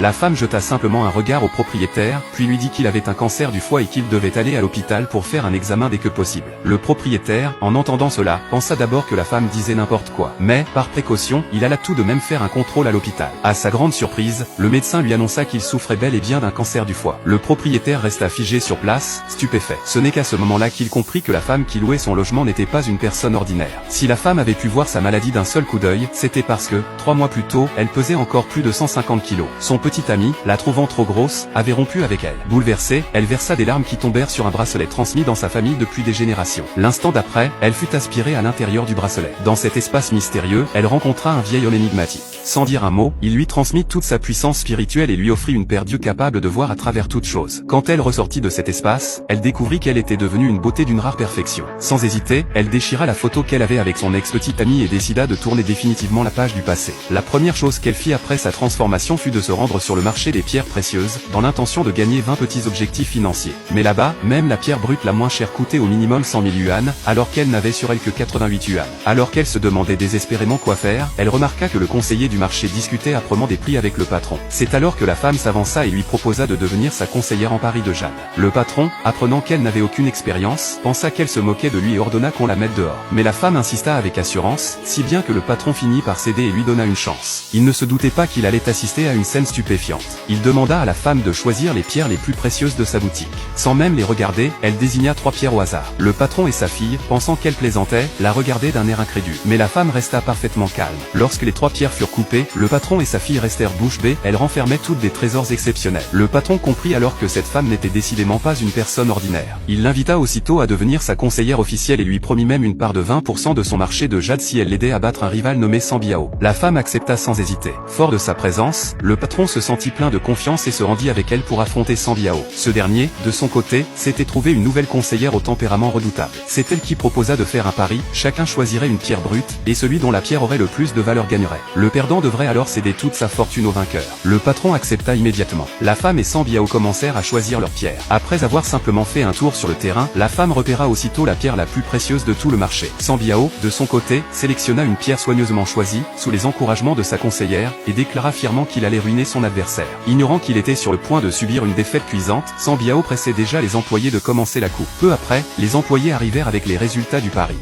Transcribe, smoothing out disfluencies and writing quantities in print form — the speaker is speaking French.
La femme jeta simplement un regard au propriétaire, puis lui dit qu'il avait un cancer du foie et qu'il devait aller à l'hôpital pour faire un examen dès que possible. Le propriétaire, en entendant cela, pensa d'abord que la femme disait n'importe quoi. Mais, par précaution, il alla tout de même faire un contrôle à l'hôpital. À sa grande surprise, le médecin lui annonça qu'il souffrait bel et bien d'un cancer du foie. Le propriétaire resta figé sur place, stupéfait. Ce n'est qu'à ce moment-là qu'il comprit que la femme qui louait son logement n'était pas une personne ordinaire. Si la femme avait pu voir sa maladie d'un seul coup d'œil, c'était parce que, 3 mois plus tôt, elle pesait encore plus de 150 kilos. Son petit ami, la trouvant trop grosse, avait rompu avec elle. Bouleversée, elle versa des larmes qui tombèrent sur un bracelet transmis dans sa famille depuis des générations. L'instant d'après, elle fut aspirée à l'intérieur du bracelet. Dans cet espace mystérieux, elle rencontra un vieil homme énigmatique. Sans dire un mot, il lui transmit toute sa puissance spirituelle et lui offrit une paire d'yeux capable de voir à travers toute chose. Quand elle ressortit de cet espace, elle découvrit qu'elle était devenue une beauté d'une rare perfection. Sans hésiter, elle déchira la photo qu'elle avait avec son ex-petit ami et décida de tourner définitivement la page du passé. La première chose qu'elle fit après sa transformation fut de se rendre sur le marché des pierres précieuses, dans l'intention de gagner 20 petits objectifs financiers. Mais là-bas, même la pierre brute la moins chère coûtait au minimum 100 000 yuan, alors qu'elle n'avait sur elle que 88 yuan. Alors qu'elle se demandait désespérément quoi faire, elle remarqua que le conseiller du marché discutait âprement des prix avec le patron. C'est alors que la femme s'avança et lui proposa de devenir sa conseillère en pari de Jeanne. Le patron, apprenant qu'elle n'avait aucune expérience, pensa qu'elle se moquait de lui et ordonna qu'on la mette dehors. Mais la femme insista avec assurance, si bien que le patron finit par céder et lui donna une chance. Il ne se doutait pas qu'il allait assister à une scène stupéfiante. Il demanda à la femme de choisir les pierres les plus précieuses de sa boutique. Sans même les regarder, elle désigna 3 pierres au hasard. Le patron et sa fille, pensant qu'elle plaisantait, la regardaient d'un air incrédule. Mais la femme resta parfaitement calme. Lorsque les 3 pierres furent coupées, le patron et sa fille restèrent bouche bée, elles renfermaient toutes des trésors exceptionnels. Le patron comprit alors que cette femme n'était décidément pas une personne ordinaire. Il l'invita aussitôt à devenir sa conseillère officielle et lui promit même une part de 20% de son marché de jade si elle l'aidait à battre un rival nommé Sambiao. La femme accepta sans hésiter. Fort de sa présence, le patron se sentit plein de confiance et se rendit avec elle pour affronter Sambiao. Ce dernier, de son côté, s'était trouvé une nouvelle conseillère au tempérament redoutable. C'est elle qui proposa de faire un pari, chacun choisirait une pierre brute, et celui dont la pierre aurait le plus de valeur gagnerait. Le perdant devrait alors céder toute sa fortune au vainqueur. Le patron accepta immédiatement. La femme et Sambiao commencèrent à choisir leur pierre. Après avoir simplement fait un tour sur le terrain, la femme repéra aussitôt la pierre la plus précieuse de tout le marché. Sambiao, de son côté, sélectionna une pierre soigneusement choisie, sous les encouragements de sa conseillère, et déclara fièrement qu'il allait ruiner son adversaire. Ignorant qu'il était sur le point de subir une défaite cuisante, Sambiao pressait déjà les employés de commencer la coupe. Peu après, les employés arrivèrent avec les résultats du pari.